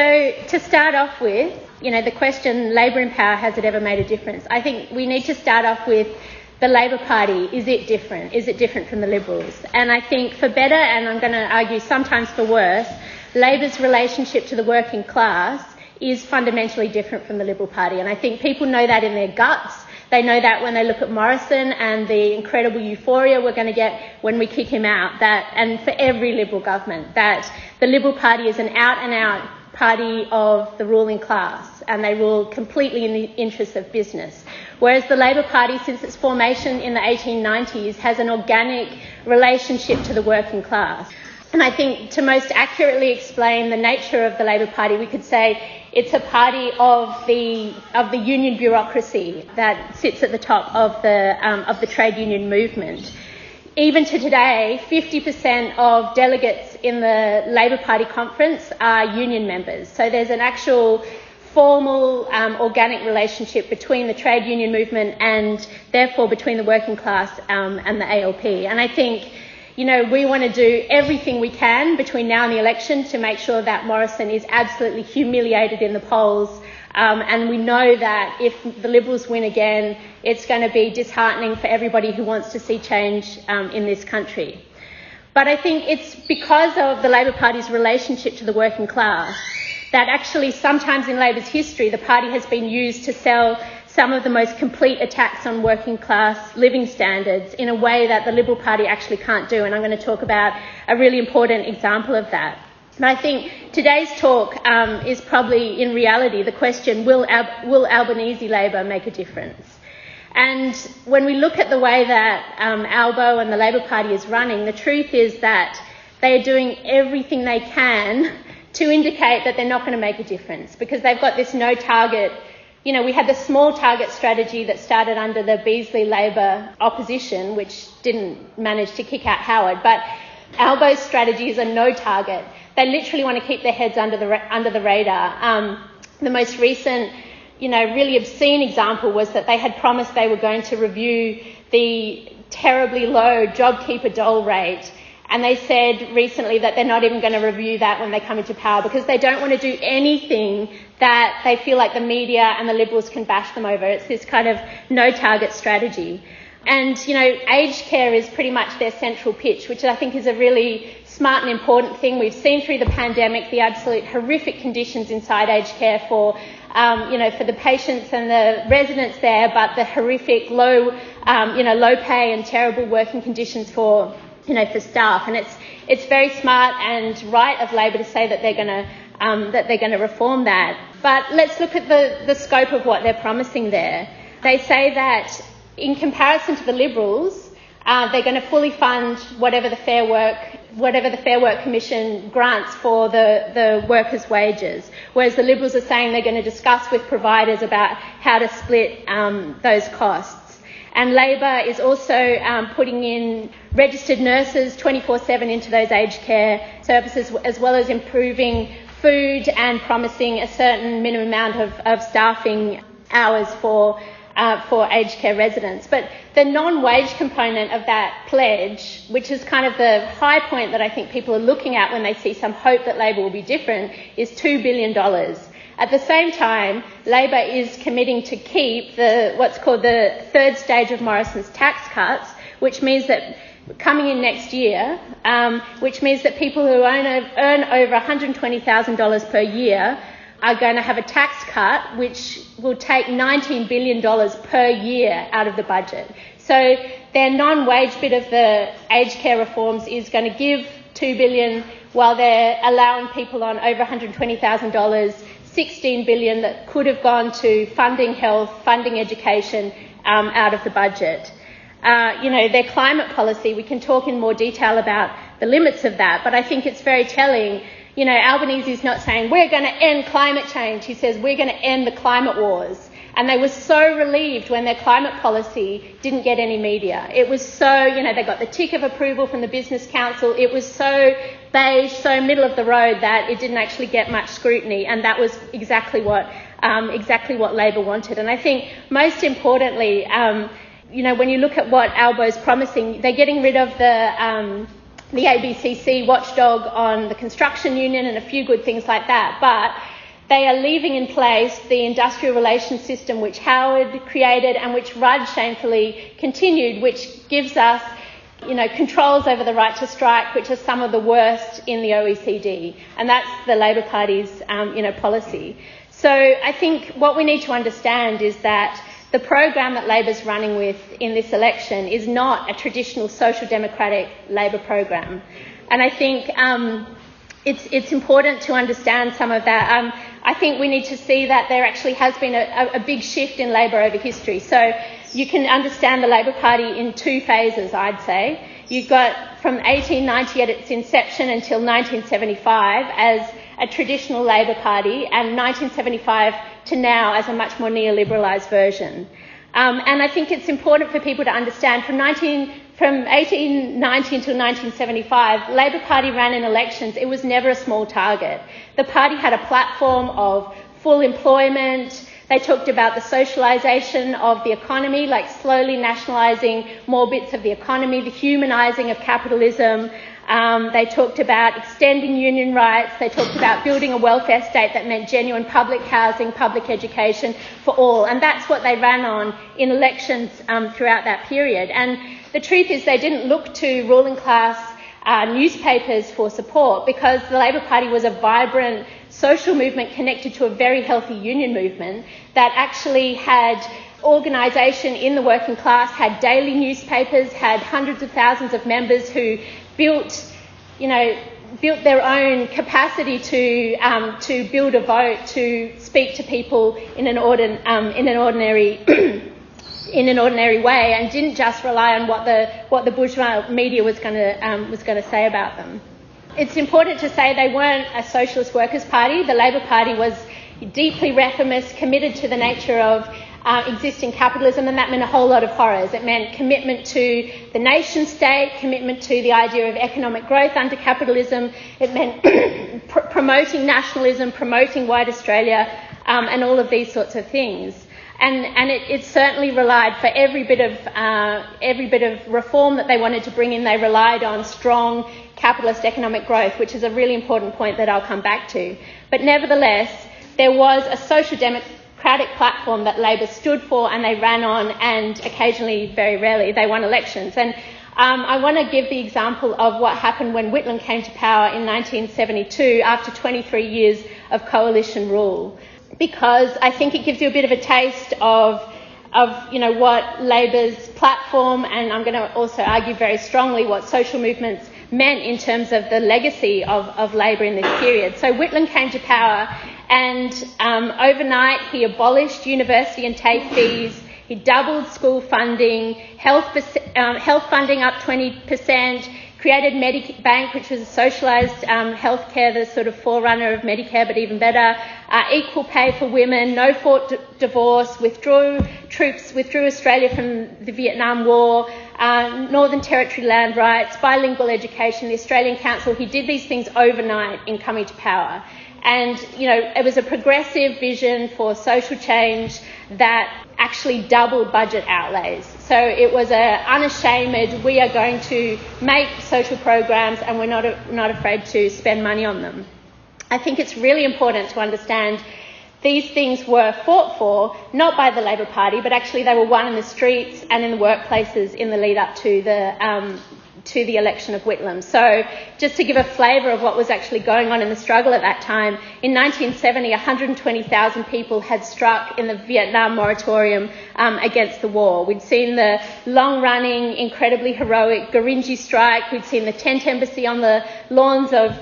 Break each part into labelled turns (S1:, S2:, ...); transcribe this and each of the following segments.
S1: So to start off with, the question, Labor in power, has it ever made a difference? I think we need to start off with the Labor Party. Is it different? Is it different from the Liberals? And I think for better, and I'm going to argue sometimes for worse, Labor's relationship to the working class is fundamentally different from the Liberal Party. And I think people know that in their guts. They know that when they look at Morrison and the incredible euphoria we're going to get when we kick him out, and for every Liberal government, that the Liberal Party is an out-and-out party of the ruling class, and they rule completely in the interests of business. Whereas the Labor Party, since its formation in the 1890s, has an organic relationship to the working class. And I think to most accurately explain the nature of the Labor Party, we could say it's a party of the union bureaucracy that sits at the top of the trade union movement. Even to today, 50% of delegates in the Labor Party conference are union members. So there's an actual formal, organic relationship between the trade union movement and therefore between the working class and the ALP. And I think, we want to do everything we can between now and the election to make sure that Morrison is absolutely humiliated in the polls. And we know that if the Liberals win again, it's going to be disheartening for everybody who wants to see change in this country. But I think it's because of the Labor Party's relationship to the working class that actually sometimes in Labor's history the party has been used to sell some of the most complete attacks on working class living standards in a way that the Liberal Party actually can't do. And I'm going to talk about a really important example of that. But I think today's talk is probably, in reality, the question, will Albanese Labor make a difference? And when we look at the way that Albo and the Labor Party is running, the truth is that they are doing everything they can to indicate that they're not going to make a difference, because they've got this no target. We had the small target strategy that started under the Beazley Labor opposition, which didn't manage to kick out Howard. But Albo's strategy is a no target. They literally want to keep their heads under the radar. The most recent, really obscene example was that they had promised they were going to review the terribly low JobKeeper dole rate. And they said recently that they're not even going to review that when they come into power, because they don't want to do anything that they feel like the media and the Liberals can bash them over. It's this kind of no-target strategy. And, aged care is pretty much their central pitch, which I think is a really smart and important thing. We've seen through the pandemic the absolute horrific conditions inside aged care for the patients and the residents there, but the horrific low pay and terrible working conditions for staff. And it's very smart and right of Labor to say that they're going to reform that. But let's look at the scope of what they're promising there. They say that in comparison to the Liberals, they're going to fully fund whatever the Fair Work Commission grants for the workers' wages, whereas the Liberals are saying they're going to discuss with providers about how to split those costs. And Labor is also putting in registered nurses 24/7 into those aged care services, as well as improving food and promising a certain minimum amount of staffing hours for aged care residents. But the non-wage component of that pledge, which is kind of the high point that I think people are looking at when they see some hope that Labor will be different, is $2 billion. At the same time, Labor is committing to keep what's called the third stage of Morrison's tax cuts, which means that coming in next year, which means that people who earn over $120,000 per year are going to have a tax cut which will take $19 billion per year out of the budget. So their non-wage bit of the aged care reforms is going to give $2 billion, while they're allowing people on over $120,000 $16 billion that could have gone to funding health, funding education out of the budget. Their climate policy, we can talk in more detail about the limits of that, but I think it's very telling. Albanese is not saying, we're going to end climate change. He says, we're going to end the climate wars. And they were so relieved when their climate policy didn't get any media. It was so, they got the tick of approval from the Business Council. It was so beige, so middle of the road that it didn't actually get much scrutiny. And that was exactly what Labor wanted. And I think most importantly, when you look at what Albo's promising, they're getting rid of the ABCC watchdog on the construction union and a few good things like that. But they are leaving in place the industrial relations system which Howard created and which Rudd shamefully continued, which gives us controls over the right to strike, which are some of the worst in the OECD. And that's the Labor Party's, policy. So I think what we need to understand is that the program that Labor's running with in this election is not a traditional social democratic Labor program. And I think it's important to understand some of that. I think we need to see that there actually has been a big shift in Labor over history. So you can understand the Labor Party in two phases, I'd say. You've got from 1890 at its inception until 1975 as a traditional Labor Party, and 1975 to now as a much more neoliberalised version. And I think it's important for people to understand from 1890 until 1975, Labor Party ran in elections. It was never a small target. The party had a platform of full employment. They talked about the socialisation of the economy, like slowly nationalising more bits of the economy, the humanising of capitalism. They talked about extending union rights. They talked about building a welfare state that meant genuine public housing, public education for all. And that's what they ran on in elections throughout that period. And the truth is they didn't look to ruling class newspapers for support because the Labor Party was a vibrant social movement connected to a very healthy union movement that actually had organisation in the working class, had daily newspapers, had hundreds of thousands of members who built their own capacity to build a vote, to speak to people in an ordinary way, and didn't just rely on what the bourgeois media was going to say about them. It's important to say they weren't a socialist workers' party. The Labor Party was deeply reformist, committed to the nature of existing capitalism, and that meant a whole lot of horrors. It meant commitment to the nation state, commitment to the idea of economic growth under capitalism. It meant promoting nationalism, promoting white Australia, and all of these sorts of things. And it certainly relied, for every bit of reform that they wanted to bring in, they relied on strong capitalist economic growth, which is a really important point that I'll come back to. But nevertheless, there was a social democratic platform that Labor stood for, and they ran on, and occasionally, very rarely, they won elections. And I want to give the example of what happened when Whitlam came to power in 1972 after 23 years of coalition rule, because I think it gives you a bit of a taste of what Labor's platform, and I'm going to also argue very strongly what social movements meant in terms of the legacy of Labor in this period. So Whitlam came to power, and overnight he abolished university and TAFE fees, he doubled school funding, health funding up 20%, created Medibank, which was a socialised healthcare, the sort of forerunner of Medicare, but even better, equal pay for women, no fought divorce, withdrew Australia from the Vietnam War, Northern Territory land rights, bilingual education, the Australian Council. He did these things overnight in coming to power. And, it was a progressive vision for social change that actually doubled budget outlays. So it was unashamed, we are going to make social programs and we're not afraid to spend money on them. I think it's really important to understand these things were fought for, not by the Labor Party, but actually they were won in the streets and in the workplaces in the lead up to the election of Whitlam. So just to give a flavour of what was actually going on in the struggle at that time, in 1970, 120,000 people had struck in the Vietnam moratorium against the war. We'd seen the long-running, incredibly heroic Gurindji strike. We'd seen the tent embassy on the lawns of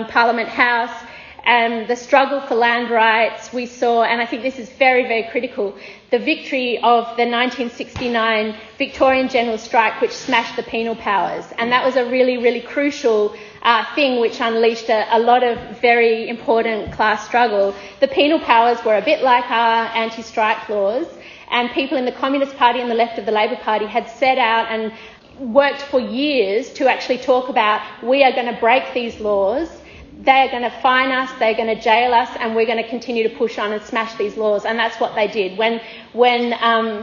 S1: Parliament House, and the struggle for land rights. We saw, and I think this is very, very critical, the victory of the 1969 Victorian General Strike, which smashed the penal powers. And that was a really, really crucial thing which unleashed a lot of very important class struggle. The penal powers were a bit like our anti-strike laws, and people in the Communist Party and the left of the Labor Party had set out and worked for years to actually talk about, we are going to break these laws. They're going to fine us, they're going to jail us, and we're going to continue to push on and smash these laws. And that's what they did. When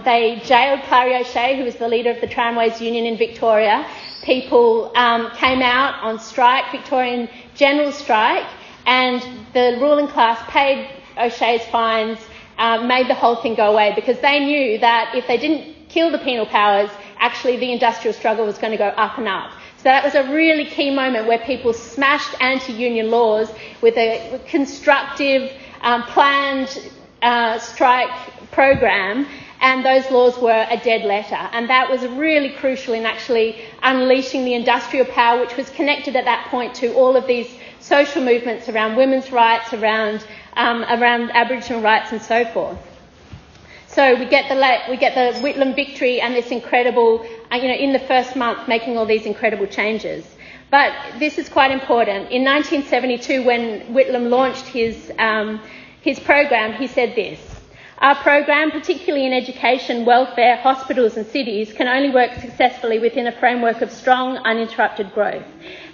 S1: they jailed Clary O'Shea, who was the leader of the Tramways Union in Victoria, people came out on strike, Victorian general strike, and the ruling class paid O'Shea's fines made the whole thing go away, because they knew that if they didn't kill the penal powers, actually the industrial struggle was going to go up and up. So that was a really key moment where people smashed anti-union laws with a constructive, planned strike program, and those laws were a dead letter. And that was really crucial in actually unleashing the industrial power, which was connected at that point to all of these social movements around women's rights, around Aboriginal rights and so forth. So we get the Whitlam victory and this incredible, in the first month, making all these incredible changes. But this is quite important. In 1972, when Whitlam launched his program, he said this: "Our program, particularly in education, welfare, hospitals and cities, can only work successfully within a framework of strong, uninterrupted growth.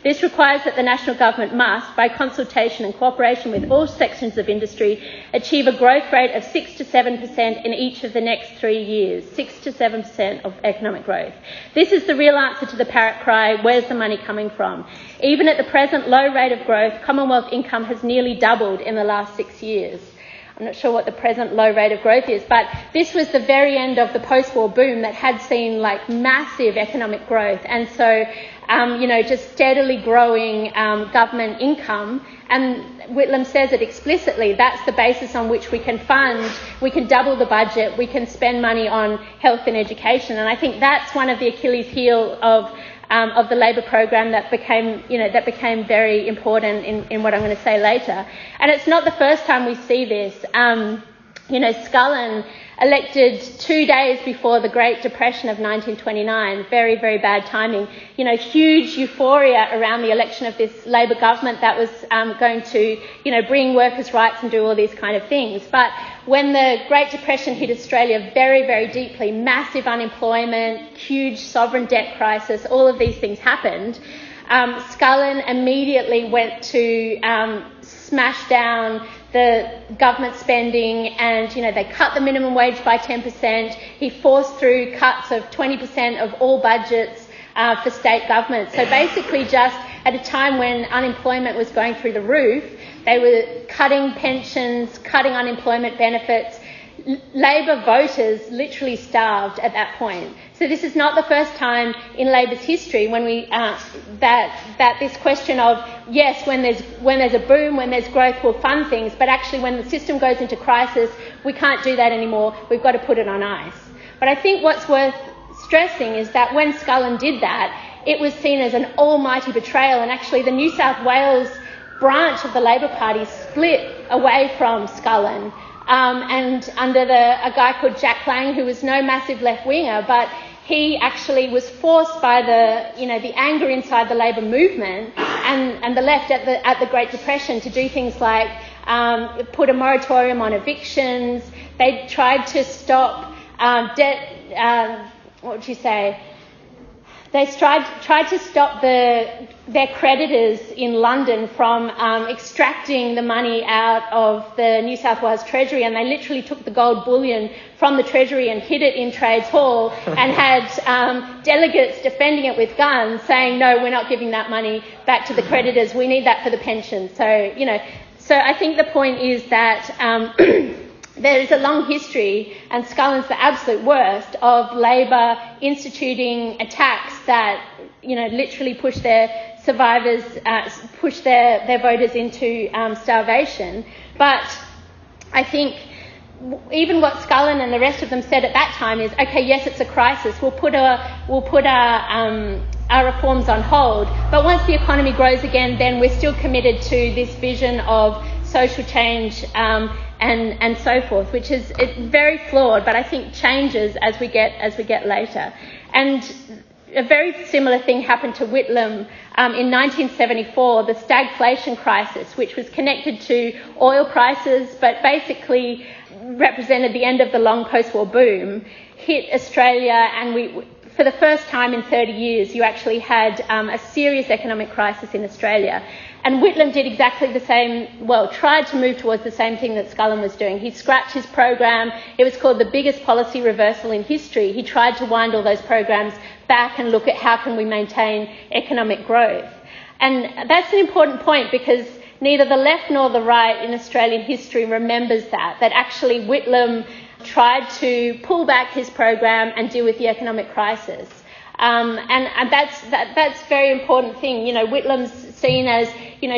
S1: This requires that the national government must, by consultation and cooperation with all sections of industry, achieve a growth rate of 6 to 7% in each of the next 3 years." 6 to 7% of economic growth. This is the real answer to the parrot cry, where's the money coming from? Even at the present low rate of growth, Commonwealth income has nearly doubled in the last 6 years. I'm not sure what the present low rate of growth is, but this was the very end of the post-war boom that had seen massive economic growth. And so, just steadily growing government income. And Whitlam says it explicitly, that's the basis on which we can double the budget, we can spend money on health and education. And I think that's one of the Achilles heel of the Labor program that became very important in what I'm going to say later. And it's not the first time we see this. Scullin, elected 2 days before the Great Depression of 1929, very, very bad timing. Huge euphoria around the election of this Labor government that was going to, bring workers' rights and do all these kind of things. But when the Great Depression hit Australia very, very deeply, massive unemployment, huge sovereign debt crisis, all of these things happened, Scullin immediately went to smash down the government spending, and they cut the minimum wage by 10%. He forced through cuts of 20% of all budgets for state governments. So basically, just at a time when unemployment was going through the roof, they were cutting pensions, cutting unemployment benefits. Labor voters literally starved at that point. So this is not the first time in Labor's history when we that this question of, yes, when there's a boom, when there's growth, we'll fund things, but actually when the system goes into crisis, we can't do that anymore. We've got to put it on ice. But I think what's worth stressing is that when Scullin did that, it was seen as an almighty betrayal, and actually the New South Wales branch of the Labor Party split away from Scullin. And under a guy called Jack Lang, who was no massive left-winger, but he actually was forced by the anger inside the Labor movement and the left at the Great Depression to do things like put a moratorium on evictions. They tried to stop They tried to stop their creditors in London from extracting the money out of the New South Wales Treasury, and they literally took the gold bullion from the Treasury and hid it in Trades Hall and had delegates defending it with guns saying, no, we're not giving that money back to the creditors, we need that for the pension. So I think the point is that there is a long history, and Scullin's the absolute worst, of Labor instituting attacks that, literally push their survivors, push their voters into starvation. But I think even what Scullin and the rest of them said at that time is, okay, yes, it's a crisis. We'll put our reforms on hold, but once the economy grows again, then we're still committed to this vision of social change and so forth, which is very flawed, but I think changes as we get later. And a very similar thing happened to Whitlam in 1974, the stagflation crisis, which was connected to oil prices, but basically represented the end of the long post-war boom, hit Australia, and for the first time in 30 years, you actually had a serious economic crisis in Australia. And Whitlam did exactly the same, tried to move towards the same thing that Scullin was doing. He scrapped his program. It was called the biggest policy reversal in history. He tried to wind all those programs back and look at how can we maintain economic growth. And that's an important point because neither the left nor the right in Australian history remembers that actually Whitlam tried to pull back his program and deal with the economic crisis. And that's a very important thing. Whitlam's seen as,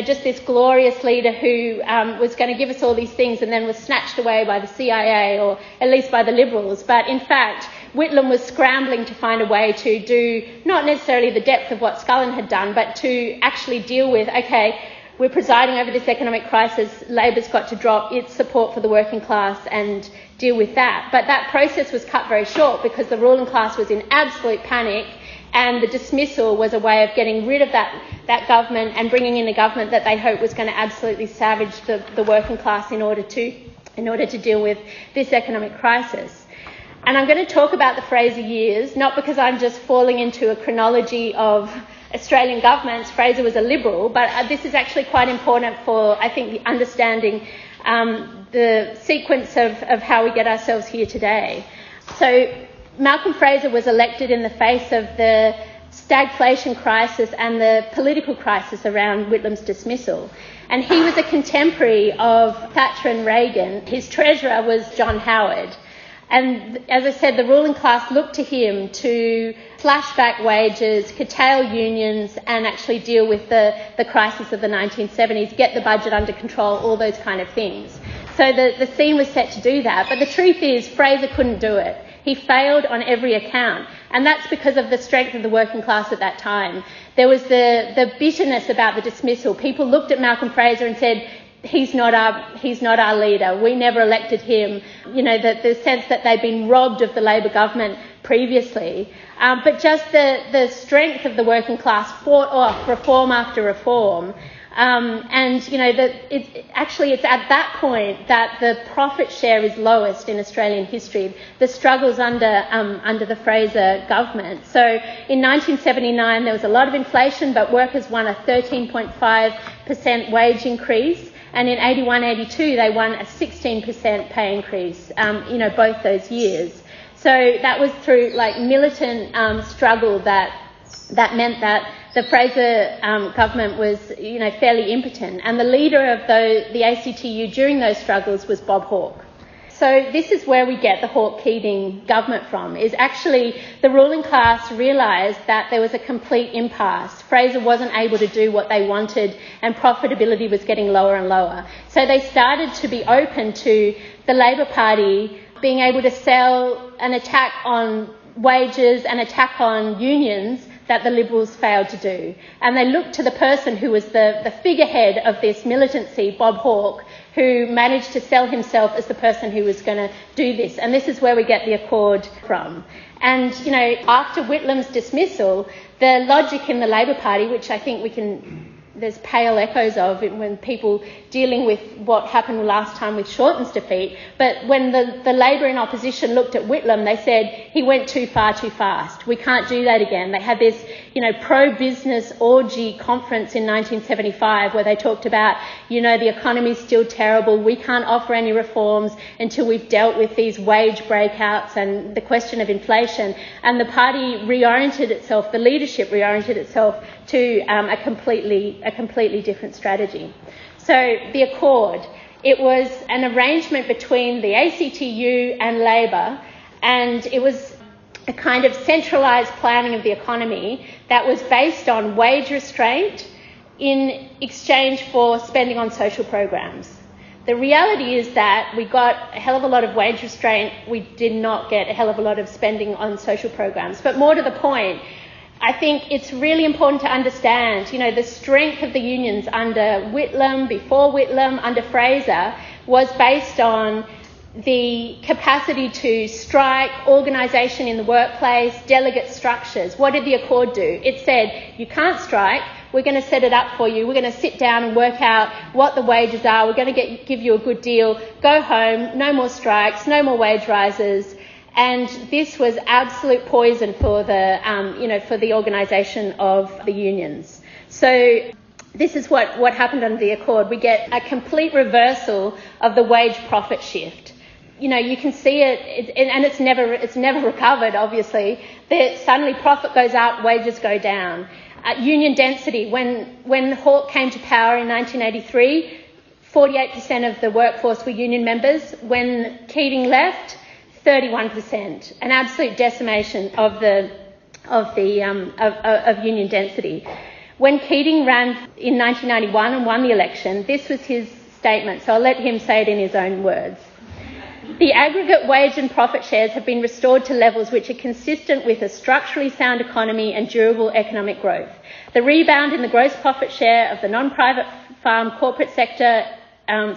S1: just this glorious leader who was going to give us all these things and then was snatched away by the CIA or at least by the Liberals. But in fact, Whitlam was scrambling to find a way to do not necessarily the depth of what Scullin had done, but to actually deal with, okay, we're presiding over this economic crisis, Labor's got to drop its support for the working class and deal with that. But that process was cut very short because the ruling class was in absolute panic, and the dismissal was a way of getting rid of that government and bringing in a government that they hoped was going to absolutely savage the working class in order to deal with this economic crisis. And I'm going to talk about the Fraser years, not because I'm just falling into a chronology of Australian governments. Fraser was a Liberal, but this is actually quite important for, I think, the understanding the sequence of how we get ourselves here today. So Malcolm Fraser was elected in the face of the stagflation crisis and the political crisis around Whitlam's dismissal. And he was a contemporary of Thatcher and Reagan. His treasurer was John Howard. And as I said, the ruling class looked to him to slash back wages, curtail unions, and actually deal with the crisis of the 1970s, get the budget under control, all those kind of things. So the scene was set to do that. But the truth is, Fraser couldn't do it. He failed on every account. And that's because of the strength of the working class at that time. There was the bitterness about the dismissal. People looked at Malcolm Fraser and said, he's not our leader. We never elected him. The sense that they'd been robbed of the Labor government previously. But just the strength of the working class fought off reform after reform. It's at that point that the profit share is lowest in Australian history. The struggles under the Fraser government. So in 1979 there was a lot of inflation, but workers won a 13.5% wage increase. And in 81-82, they won a 16% pay increase, both those years. So that was through militant struggle that meant that the Fraser government was, fairly impotent. And the leader of the ACTU during those struggles was Bob Hawke. So this is where we get the Hawke-Keating government from, is actually the ruling class realised that there was a complete impasse. Fraser wasn't able to do what they wanted and profitability was getting lower and lower. So they started to be open to the Labor Party being able to sell an attack on wages and attack on unions that the Liberals failed to do. And they looked to the person who was the figurehead of this militancy, Bob Hawke, who managed to sell himself as the person who was going to do this. And this is where we get the Accord from. And, after Whitlam's dismissal, the logic in the Labor Party, which I think there's pale echoes of when people dealing with what happened last time with Shorten's defeat, but when the Labor in opposition looked at Whitlam, they said he went too far too fast. We can't do that again. They had this, pro-business orgy conference in 1975 where they talked about, the economy's still terrible. We can't offer any reforms until we've dealt with these wage breakouts and the question of inflation. And the party reoriented itself, the leadership reoriented itself to a completely different strategy. So the Accord, it was an arrangement between the ACTU and Labor, and it was a kind of centralised planning of the economy that was based on wage restraint in exchange for spending on social programs. The reality is that we got a hell of a lot of wage restraint. We did not get a hell of a lot of spending on social programs. But more to the point, I think it's really important to understand, the strength of the unions under Whitlam, before Whitlam, under Fraser, was based on the capacity to strike, organisation in the workplace, delegate structures. What did the Accord do? It said, you can't strike, we're going to set it up for you, we're going to sit down and work out what the wages are, we're going to give you a good deal, go home, no more strikes, no more wage rises. And this was absolute poison for the organisation of the unions. So this is what happened under the Accord. We get a complete reversal of the wage profit shift. You can see it, and it's never recovered, obviously. Suddenly profit goes up, wages go down. Union density. When Hawke came to power in 1983, 48% of the workforce were union members. When Keating left, 31%. An absolute decimation of union density. When Keating ran in 1991 and won the election, this was his statement, so I'll let him say it in his own words. The aggregate wage and profit shares have been restored to levels which are consistent with a structurally sound economy and durable economic growth. The rebound in the gross profit share of the non-private farm corporate sector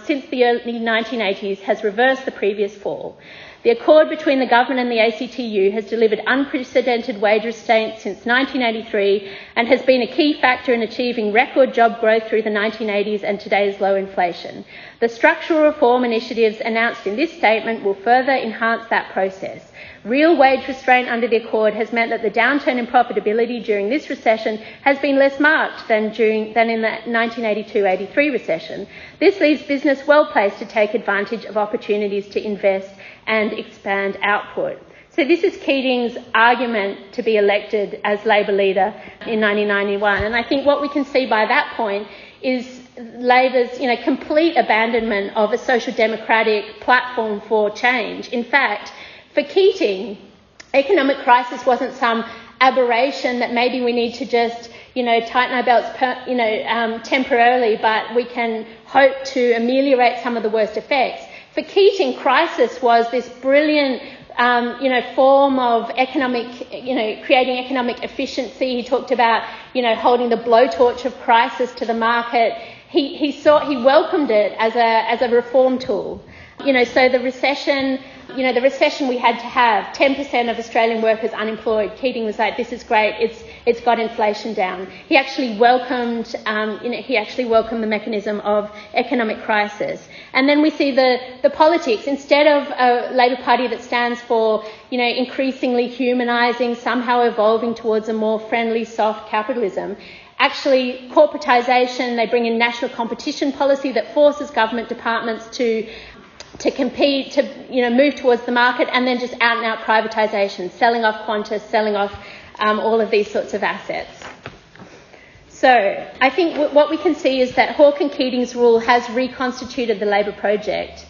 S1: since the early 1980s has reversed the previous fall. The accord between the government and the ACTU has delivered unprecedented wage restraint since 1983 and has been a key factor in achieving record job growth through the 1980s and today's low inflation. The structural reform initiatives announced in this statement will further enhance that process. Real wage restraint under the accord has meant that the downturn in profitability during this recession has been less marked than in the 1982-83 recession. This leaves business well placed to take advantage of opportunities to invest and expand output. So this is Keating's argument to be elected as Labor leader in 1991. And I think what we can see by that point is Labor's complete abandonment of a social democratic platform for change. In fact, for Keating, economic crisis wasn't some aberration that maybe we need to just tighten our belts temporarily, but we can hope to ameliorate some of the worst effects. For Keating, crisis was this brilliant, form of economic, creating economic efficiency. He talked about, holding the blowtorch of crisis to the market. He welcomed it as a reform tool. So the recession we had to have, 10% of Australian workers unemployed. Keating was like, this is great. It's got inflation down. He actually welcomed the mechanism of economic crisis. And then we see the politics. Instead of a Labor Party that stands for, increasingly humanising, somehow evolving towards a more friendly, soft capitalism, actually corporatisation, they bring in national competition policy that forces government departments to compete, to move towards the market, and then just out-and-out privatisation, selling off Qantas, selling off all of these sorts of assets. So I think what we can see is that Hawke and Keating's rule has reconstituted the Labor project,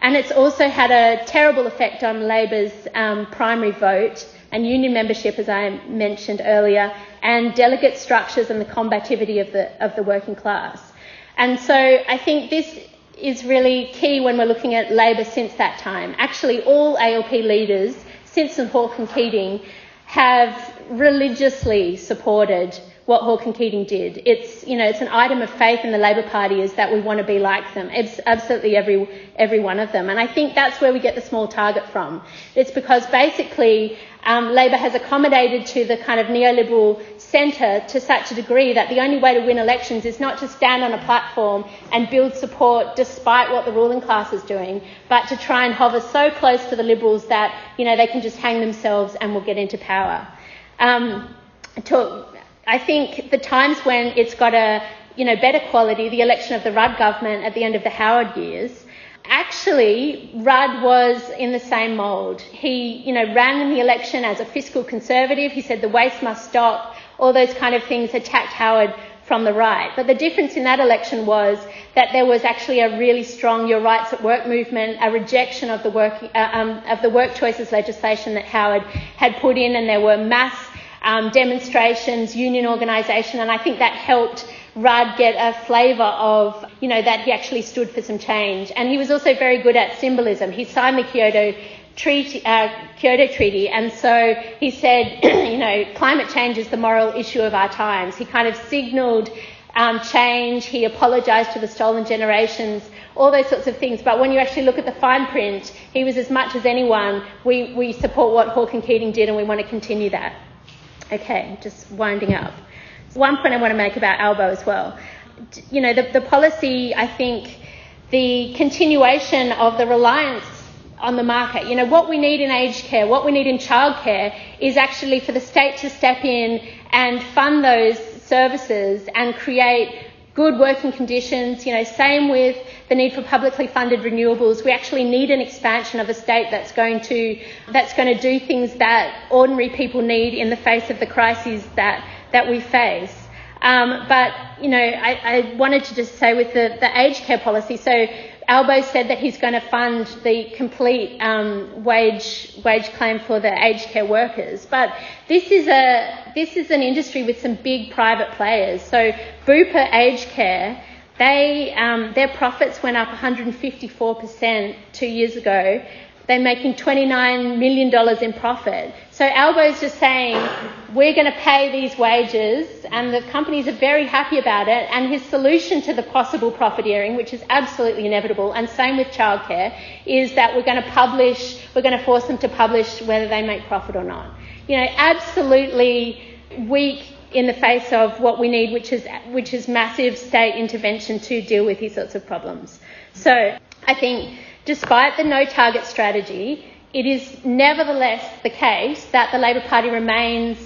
S1: and it's also had a terrible effect on Labor's primary vote and union membership, as I mentioned earlier, and delegate structures and the combativity of the working class. And so I think this is really key when we're looking at Labor since that time. Actually, all ALP leaders since Hawke and Keating have religiously supported what Hawke and Keating did. It's an item of faith in the Labor Party is that we want to be like them. It's absolutely every one of them. And I think that's where we get the small target from. It's because basically Labor has accommodated to the kind of neoliberal centre to such a degree that the only way to win elections is not to stand on a platform and build support despite what the ruling class is doing, but to try and hover so close to the Liberals that, they can just hang themselves and will get into power. I think the times when it's got a, better quality, the election of the Rudd government at the end of the Howard years, actually, Rudd was in the same mould. He, ran in the election as a fiscal conservative. He said the waste must stop, all those kind of things, attacked Howard from the right. But the difference in that election was that there was actually a really strong Your Rights at Work movement, a rejection of the work choices legislation that Howard had put in, and there were mass demonstrations, union organisation, and I think that helped Rudd get a flavour of, that he actually stood for some change. And he was also very good at symbolism. He signed the Kyoto Treaty, and so he said, climate change is the moral issue of our times. He kind of signalled change. He apologised to the stolen generations, all those sorts of things. But when you actually look at the fine print, he was, as much as anyone, we support what Hawke and Keating did, and we want to continue that. Okay, just winding up. One point I want to make about ALBO as well. The policy, I think, the continuation of the reliance on the market. What we need in aged care, what we need in childcare is actually for the state to step in and fund those services and create good working conditions. Same with the need for publicly funded renewables. We actually need an expansion of a state that's going to do things that ordinary people need in the face of the crises that we face. But, I wanted to just say with the aged care policy, so Albo said that he's going to fund the complete wage claim for the aged care workers, but this is an industry with some big private players. So Bupa Aged Care, their profits went up 154% 2 years ago. They're making $29 million in profit. So Albo's just saying, we're going to pay these wages, and the companies are very happy about it. And his solution to the possible profiteering, which is absolutely inevitable, and same with childcare, is that we're going to force them to publish whether they make profit or not. Absolutely weak in the face of what we need, which is massive state intervention to deal with these sorts of problems. So I think, despite the no-target strategy, it is nevertheless the case that the Labor Party remains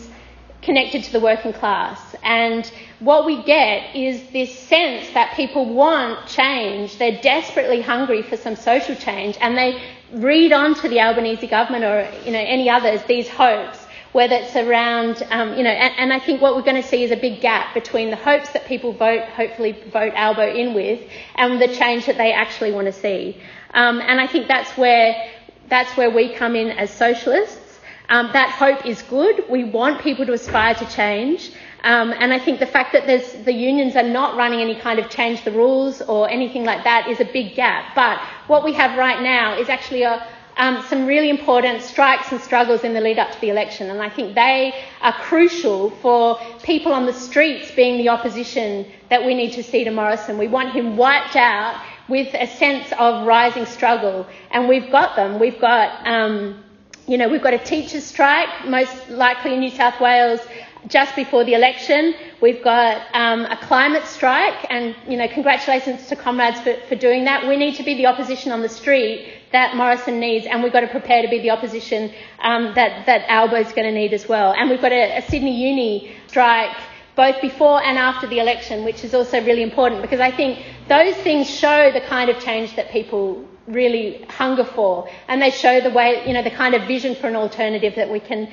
S1: connected to the working class. And what we get is this sense that people want change. They're desperately hungry for some social change, and they read onto the Albanese government or any others these hopes, whether it's around, and I think what we're going to see is a big gap between the hopes that people hopefully vote Albo in with, and the change that they actually want to see. And I think that's where we come in as socialists. That hope is good. We want people to aspire to change. And I think the fact that the unions are not running any kind of change the rules or anything like that is a big gap. But what we have right now is actually some really important strikes and struggles in the lead up to the election. And I think they are crucial for people on the streets being the opposition that we need to see to Morrison. We want him wiped out with a sense of rising struggle. And we've got them. We've got a teachers' strike, most likely in New South Wales, just before the election. We've got a climate strike, and congratulations to comrades for doing that. We need to be the opposition on the street that Morrison needs, and we've got to prepare to be the opposition that Albo's going to need as well. And we've got a Sydney Uni strike both before and after the election, which is also really important, because I think those things show the kind of change that people really hunger for, and they show the way, the kind of vision for an alternative that we can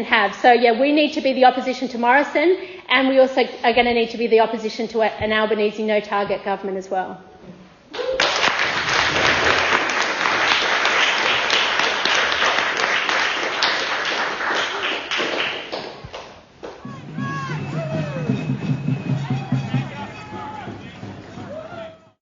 S1: have. So we need to be the opposition to Morrison, and we also are going to need to be the opposition to an Albanese no-target government as well.